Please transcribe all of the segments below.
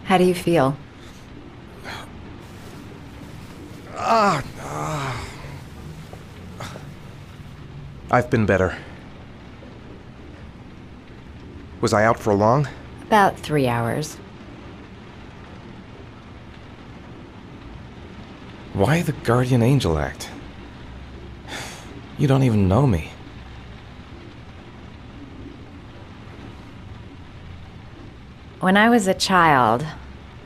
How do you feel? I've been better. Was I out for long? About 3 hours. Why the guardian angel act? You don't even know me. When I was a child,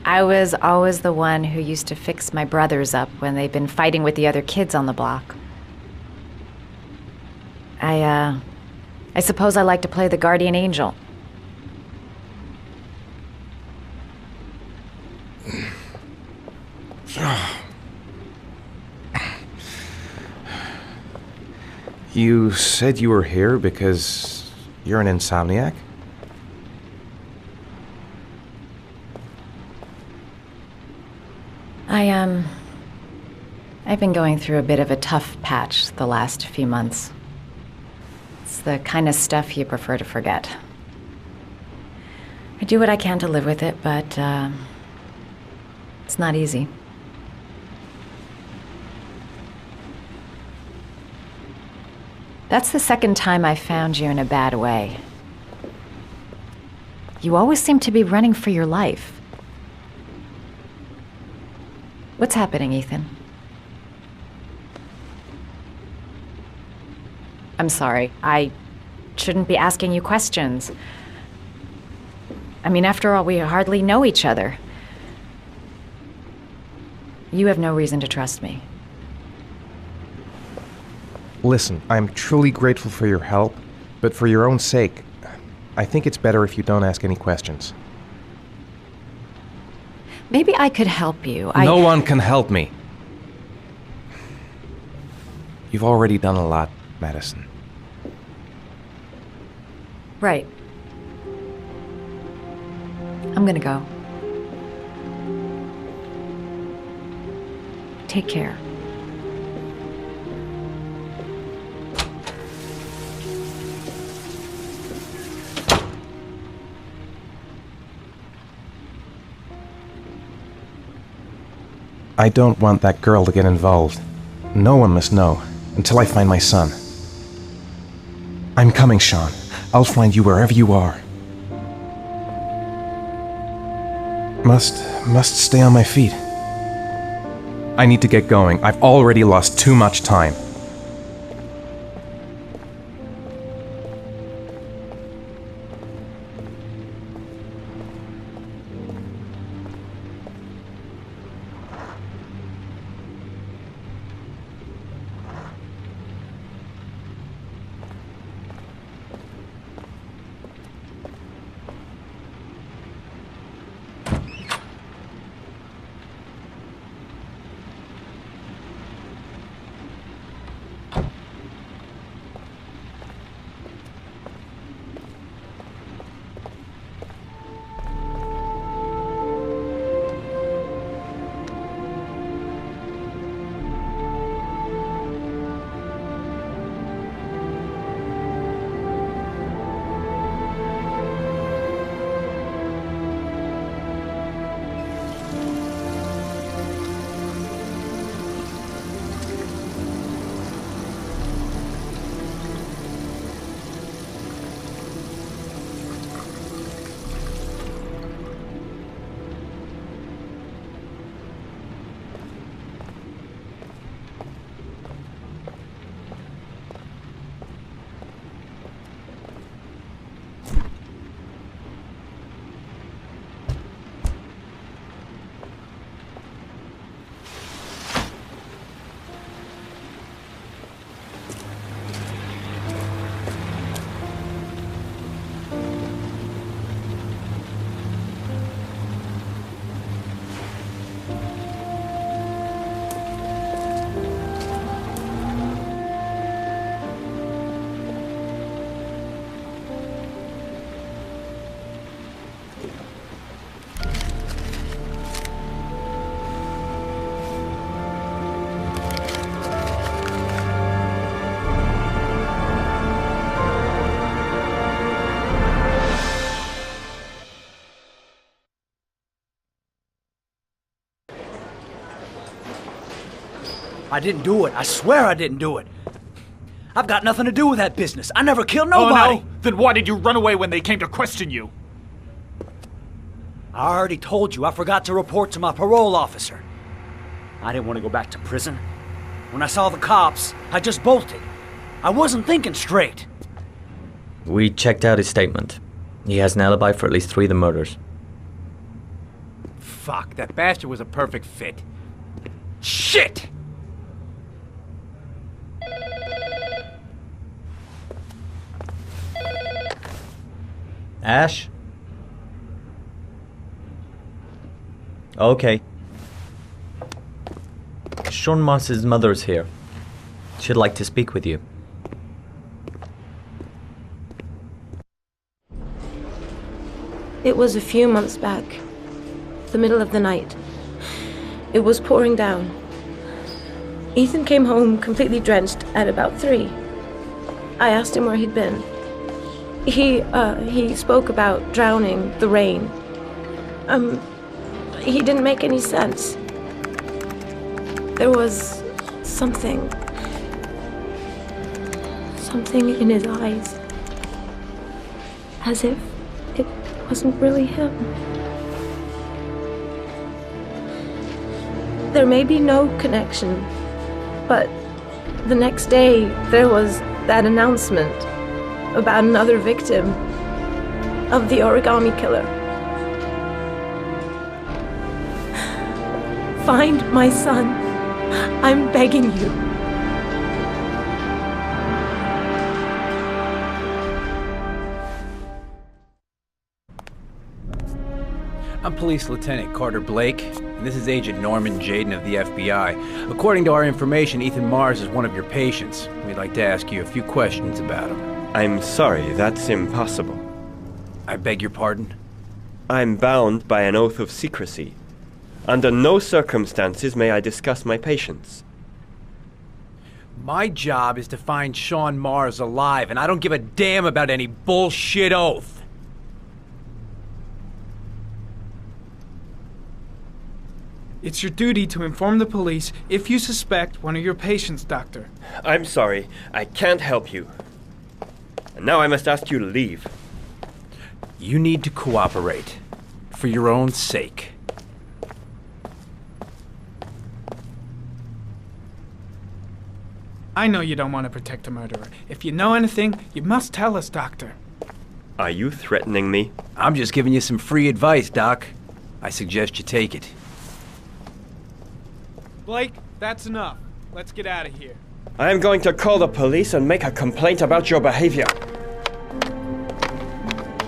I was always the one who used to fix my brothers up when they'd been fighting with the other kids on the block. I suppose I like to play the guardian angel. You said you were here because you're an insomniac? I've been going through a bit of a tough patch the last few months. It's the kind of stuff you prefer to forget. I do what I can to live with it, but, it's not easy. That's the second time I found you in a bad way. You always seem to be running for your life. What's happening, Ethan? I'm sorry. I shouldn't be asking you questions. I mean, after all, we hardly know each other. You have no reason to trust me. Listen, I'm truly grateful for your help, but for your own sake, I think it's better if you don't ask any questions. Maybe I could help you. No one can help me. You've already done a lot, Madison. Right. I'm gonna go. Take care. I don't want that girl to get involved. No one must know, until I find my son. I'm coming, Sean. I'll find you wherever you are. Must stay on my feet. I need to get going. I've already lost too much time. I didn't do it. I swear I didn't do it. I've got nothing to do with that business. I never killed nobody. Oh, no? Then why did you run away when they came to question you? I already told you I forgot to report to my parole officer. I didn't want to go back to prison. When I saw the cops, I just bolted. I wasn't thinking straight. We checked out his statement. He has an alibi for at least 3 of the murders. Fuck, that bastard was a perfect fit. Shit! Ash? Okay. Sean Moss's mother's here. She'd like to speak with you. It was a few months back, the middle of the night. It was pouring down. Ethan came home completely drenched at about 3. I asked him where he'd been. He spoke about drowning, the rain. He didn't make any sense. There was something in his eyes, as if it wasn't really him. There may be no connection, but the next day there was that announcement about another victim of the origami killer. Find my son. I'm begging you. I'm Police Lieutenant Carter Blake, and this is Agent Norman Jaden of the FBI. According to our information, Ethan Mars is one of your patients. We'd like to ask you a few questions about him. I'm sorry, that's impossible. I beg your pardon? I'm bound by an oath of secrecy. Under no circumstances may I discuss my patients. My job is to find Sean Mars alive, and I don't give a damn about any bullshit oath. It's your duty to inform the police if you suspect one of your patients, Doctor. I'm sorry, I can't help you. And now I must ask you to leave. You need to cooperate, for your own sake. I know you don't want to protect a murderer. If you know anything, you must tell us, Doctor. Are you threatening me? I'm just giving you some free advice, Doc. I suggest you take it. Blake, that's enough. Let's get out of here. I am going to call the police and make a complaint about your behavior.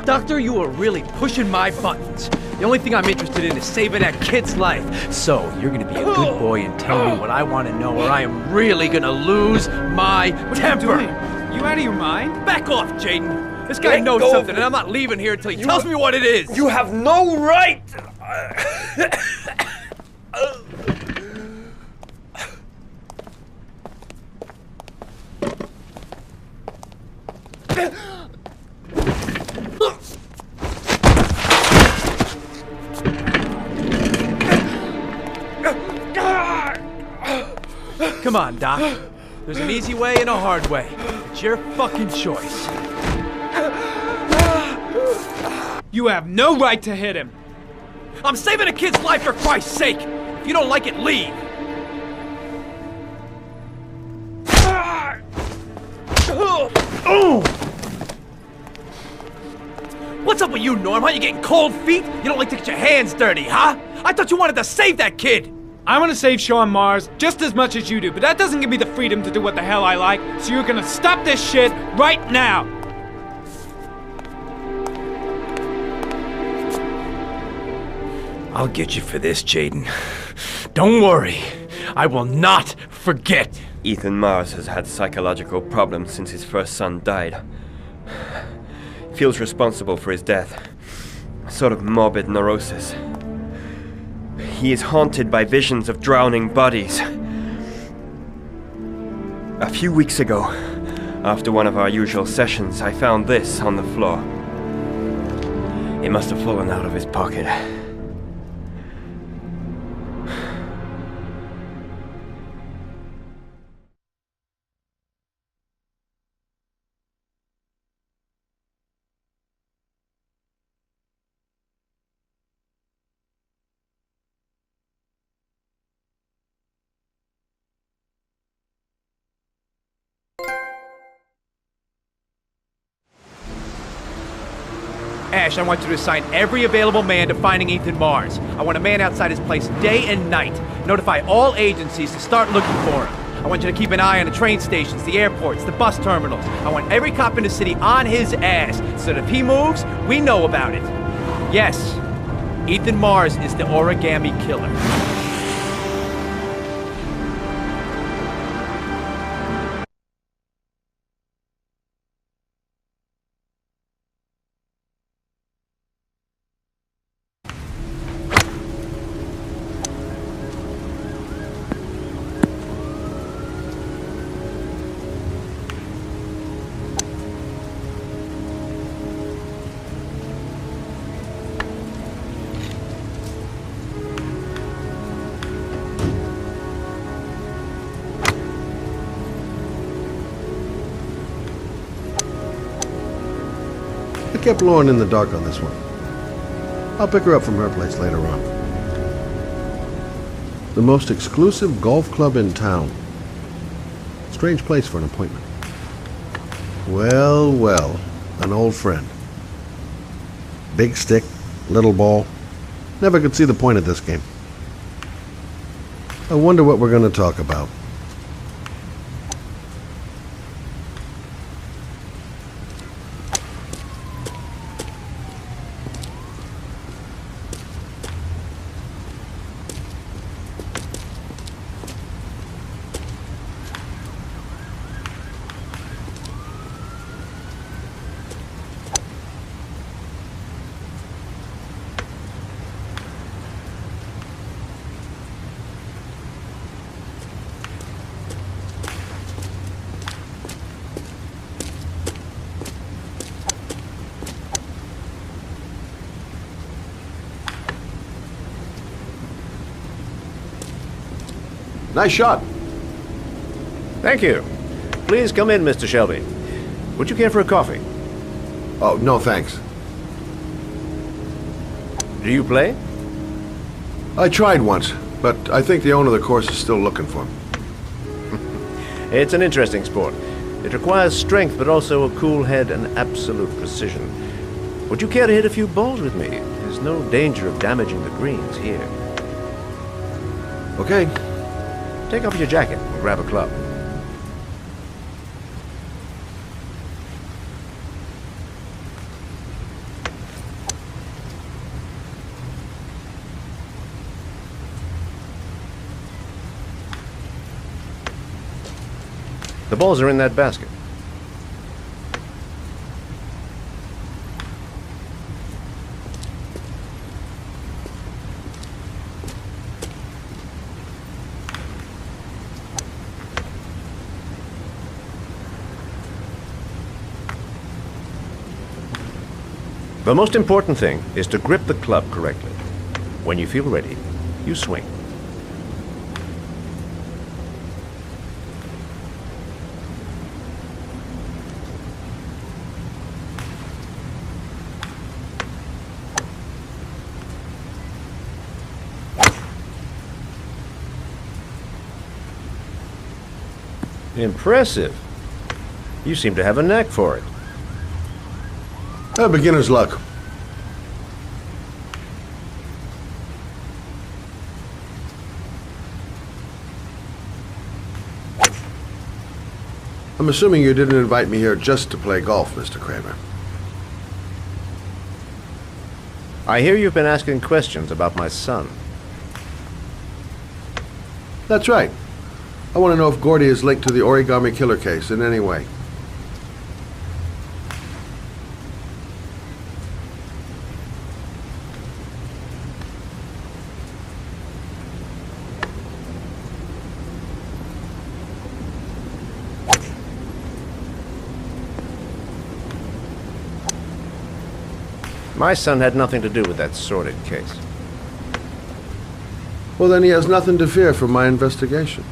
Doctor, you are really pushing my buttons. The only thing I'm interested in is saving that kid's life. So, you're gonna be a good boy and tell me what I want to know, or I am really gonna lose my temper. What are you doing? You out of your mind? Back off, Jaden. This guy knows something, and I'm not leaving here until he tells me what it is. You have no right! Come on, Doc. There's an easy way and a hard way. It's your fucking choice. You have no right to hit him. I'm saving a kid's life for Christ's sake! If you don't like it, leave! What's up with you, Norm? Huh? You getting cold feet? You don't like to get your hands dirty, huh? I thought you wanted to save that kid! I want to save Sean Mars just as much as you do, but that doesn't give me the freedom to do what the hell I like, so you're gonna stop this shit right now! I'll get you for this, Jaden. Don't worry. I will not forget. Ethan Mars has had psychological problems since his first son died. Feels responsible for his death. A sort of morbid neurosis. He is haunted by visions of drowning bodies. A few weeks ago, after one of our usual sessions, I found this on the floor. It must have fallen out of his pocket. Ash, I want you to assign every available man to finding Ethan Mars. I want a man outside his place day and night. Notify all agencies to start looking for him. I want you to keep an eye on the train stations, the airports, the bus terminals. I want every cop in the city on his ass, so that if he moves, we know about it. Yes, Ethan Mars is the origami killer. I kept Lauren in the dark on this one. I'll pick her up from her place later on. The most exclusive golf club in town. Strange place for an appointment. Well, well, an old friend. Big stick, little ball. Never could see the point of this game. I wonder what we're going to talk about. Nice shot. Thank you. Please come in, Mr. Shelby. Would you care for a coffee? Oh, no thanks. Do you play? I tried once, but I think the owner of the course is still looking for me. It's an interesting sport. It requires strength, but also a cool head and absolute precision. Would you care to hit a few balls with me? There's no danger of damaging the greens here. Okay. Take off your jacket and grab a club. The balls are in that basket. The most important thing is to grip the club correctly. When you feel ready, you swing. Impressive. You seem to have a knack for it. Beginner's luck. I'm assuming you didn't invite me here just to play golf, Mr. Kramer. I hear you've been asking questions about my son. That's right. I want to know if Gordy is linked to the origami killer case in any way. My son had nothing to do with that sordid case. Well, then he has nothing to fear from my investigation.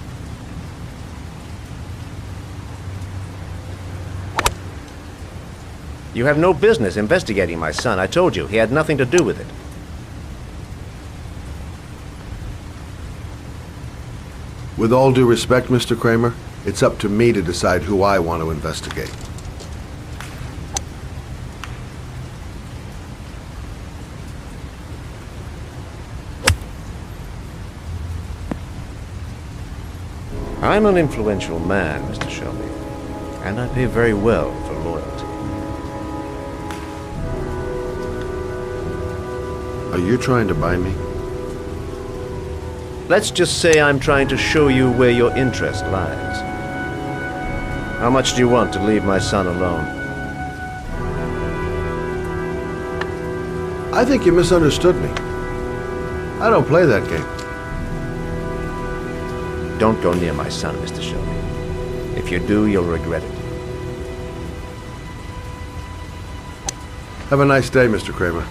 You have no business investigating my son. I told you, he had nothing to do with it. With all due respect, Mr. Kramer, it's up to me to decide who I want to investigate. I'm an influential man, Mr. Shelby, and I pay very well for loyalty. Are you trying to buy me? Let's just say I'm trying to show you where your interest lies. How much do you want to leave my son alone? I think you misunderstood me. I don't play that game. Don't go near my son, Mr. Shelby. If you do, you'll regret it. Have a nice day, Mr. Kramer.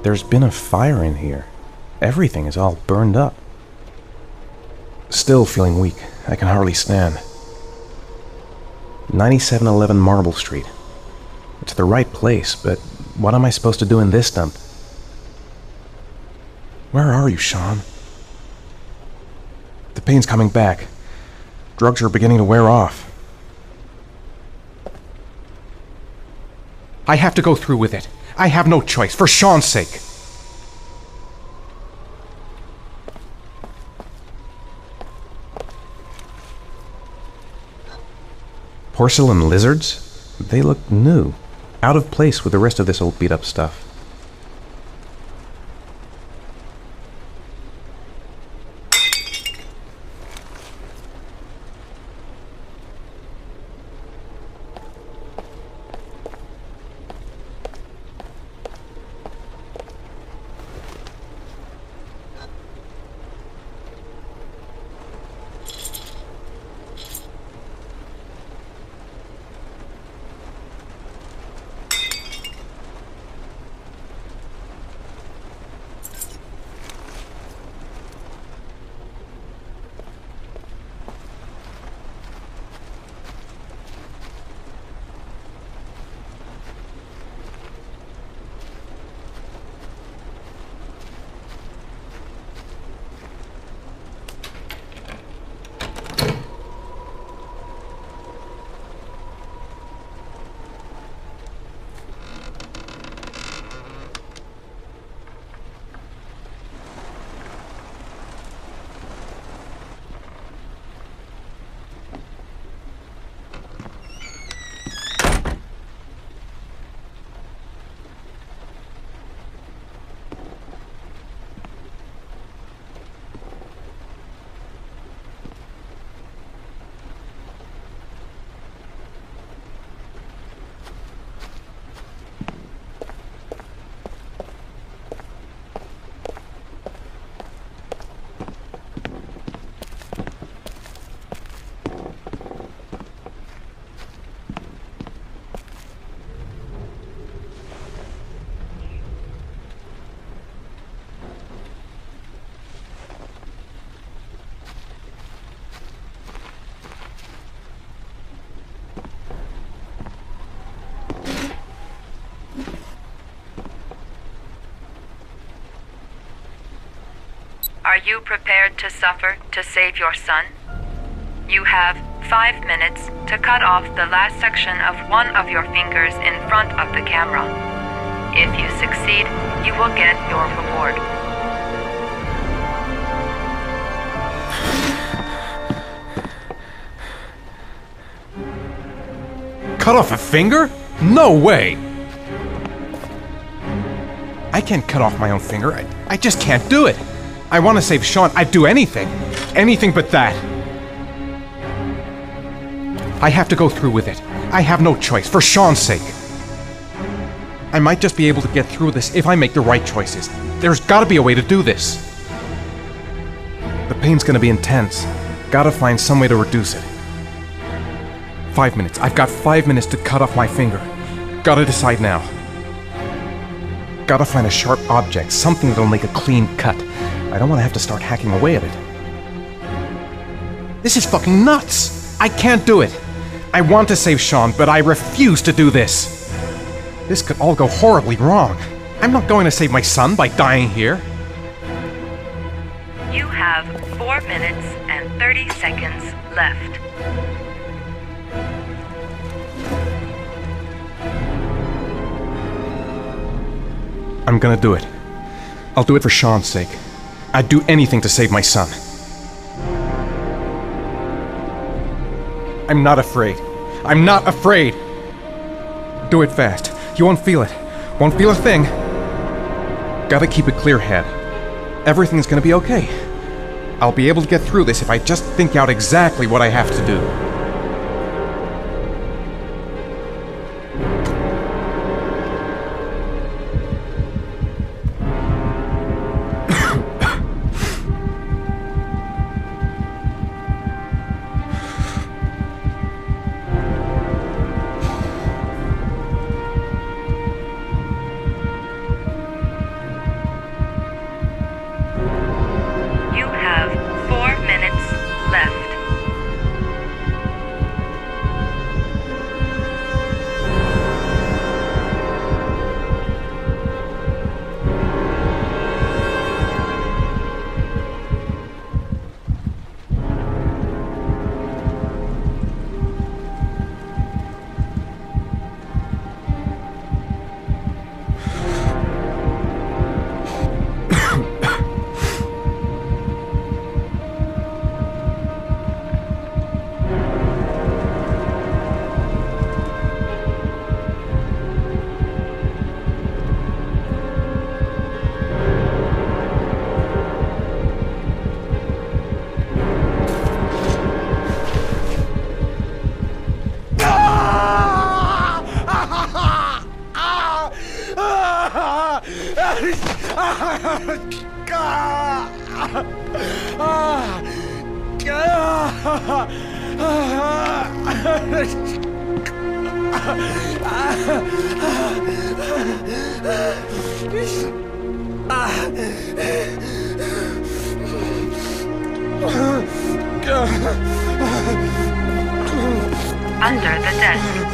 There's been a fire in here. Everything is all burned up. Still feeling weak. I can hardly stand. 9711 Marble Street. It's the right place, but what am I supposed to do in this dump? Where are you, Sean? The pain's coming back. Drugs are beginning to wear off. I have to go through with it. I have no choice, for Sean's sake. Porcelain lizards? They look new. Out of place with the rest of this old beat-up stuff. Are you prepared to suffer to save your son? You have 5 minutes to cut off the last section of one of your fingers in front of the camera. If you succeed, you will get your reward. Cut off a finger? No way! I can't cut off my own finger. I just can't do it. I want to save Sean. I'd do anything. Anything but that. I have to go through with it. I have no choice, for Sean's sake. I might just be able to get through this if I make the right choices. There's gotta be a way to do this. The pain's gonna be intense. Gotta find some way to reduce it. 5 minutes. I've got 5 minutes to cut off my finger. Gotta decide now. Gotta find a sharp object, something that'll make a clean cut. I don't want to have to start hacking away at it. This is fucking nuts! I can't do it! I want to save Sean, but I refuse to do this. This could all go horribly wrong. I'm not going to save my son by dying here. You have 4 minutes and 30 seconds left. I'm gonna do it. I'll do it for Sean's sake. I'd do anything to save my son. I'm not afraid. I'm not afraid! Do it fast. You won't feel it. Won't feel a thing. Gotta keep a clear head. Everything's gonna be okay. I'll be able to get through this if I just think out exactly what I have to do. You have 4 minutes left. Under the desk.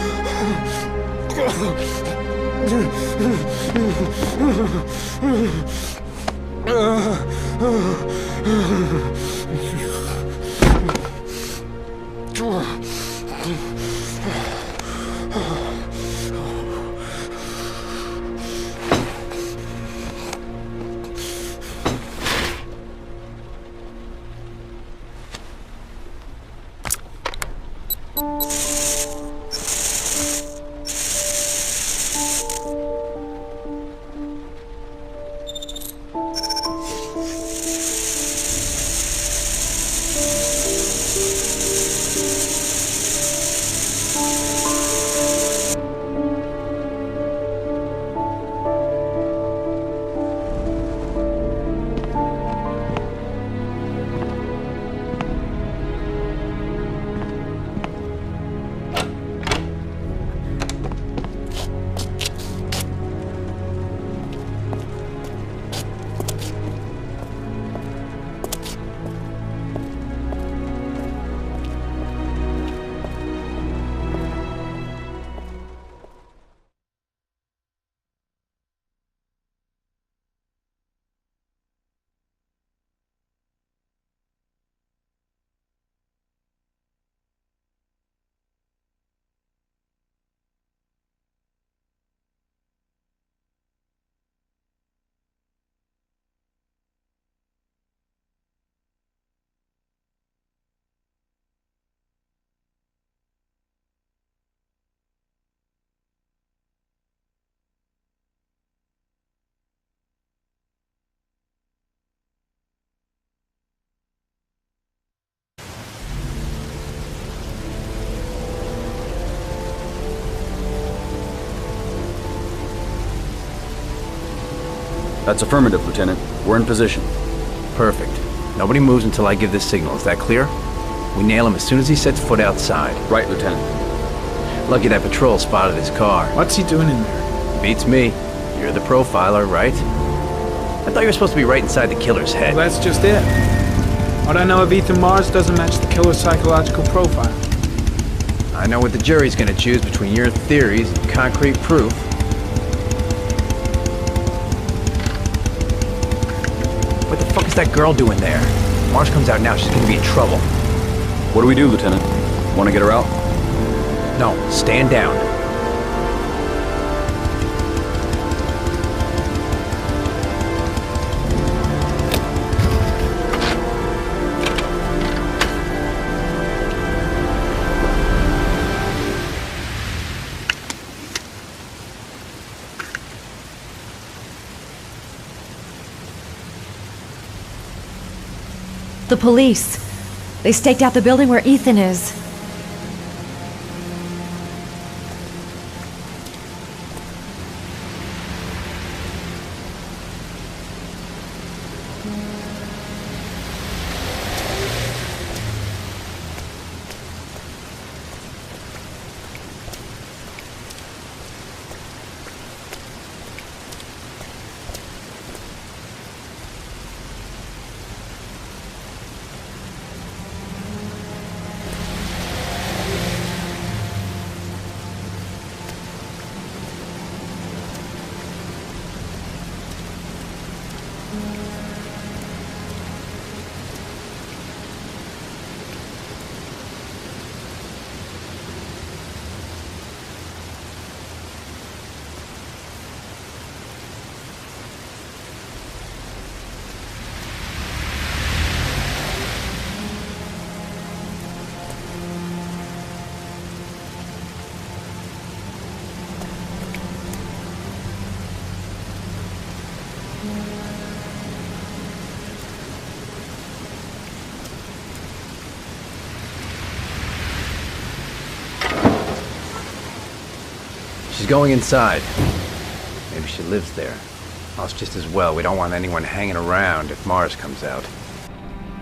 That's affirmative, Lieutenant. We're in position. Perfect. Nobody moves until I give the signal. Is that clear? We nail him as soon as he sets foot outside. Right, Lieutenant. Lucky that patrol spotted his car. What's he doing in there? Beats me. You're the profiler, right? I thought you were supposed to be right inside the killer's head. Well, that's just it. What I know of Ethan Mars doesn't match the killer's psychological profile. I know what the jury's gonna choose between your theories and concrete proof. What the fuck is that girl doing there? If Mars comes out now, she's gonna be in trouble. What do we do, Lieutenant? Want to get her out? No, stand down. The police. They staked out the building where Ethan is. She's going inside. Maybe she lives there. Oh, it's just as well. We don't want anyone hanging around if Mars comes out.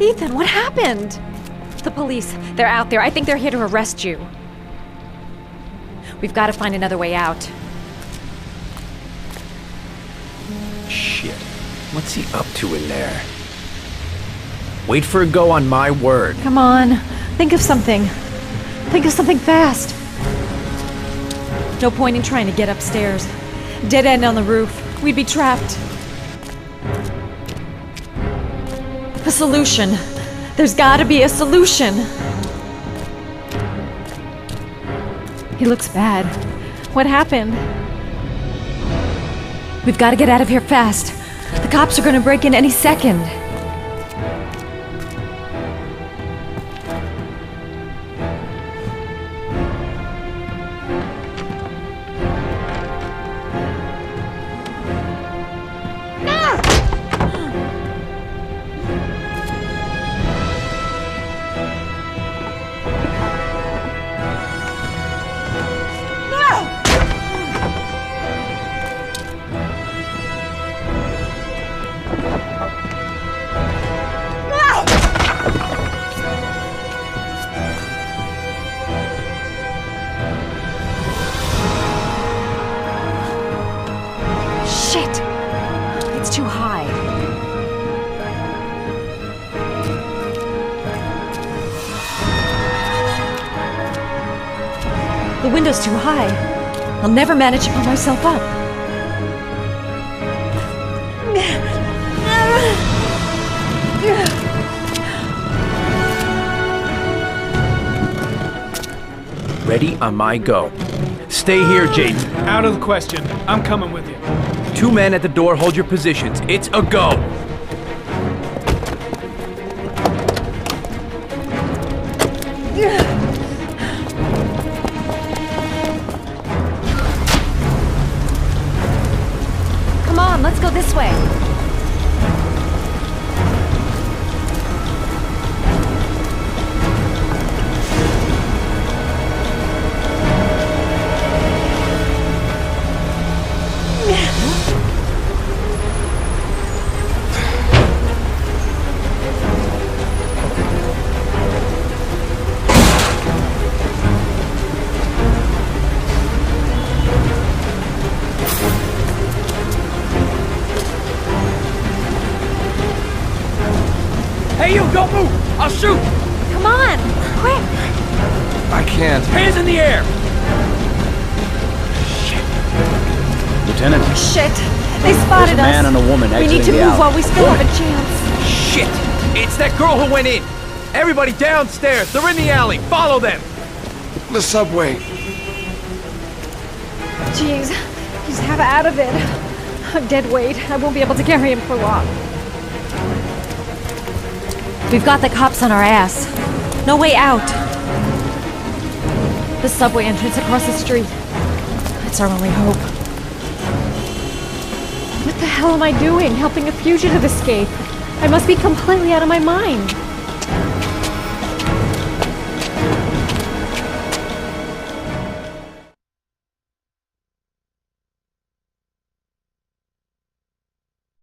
Ethan, what happened? The police. They're out there. I think they're here to arrest you. We've got to find another way out. Shit. What's he up to in there? Wait for a go on my word. Come on. Think of something. Think of something fast. No point in trying to get upstairs. Dead end on the roof. We'd be trapped. A solution. There's gotta be a solution. He looks bad. What happened? We've got to get out of here fast. The cops are gonna break in any second. The window's too high. I'll never manage to pull myself up. Ready on my go. Stay here, Jaden. Out of the question. I'm coming with you. 2 men at the door, hold your positions. It's a go. Come on, let's go this way. I'll shoot! Come on! Quick! I can't. Hands in the air! Lieutenant, Shit! They spotted there's a man us! and a woman We exiting need to the move alley. while we still have a chance. Shit! It's that girl who went in! Everybody downstairs! They're in the alley! Follow them! The subway. Jeez, he's half out of it. I'm dead weight. I won't be able to carry him for long. We've got the cops on our ass. No way out. The subway entrance across the street. It's our only hope. What the hell am I doing? Helping a fugitive escape? I must be completely out of my mind.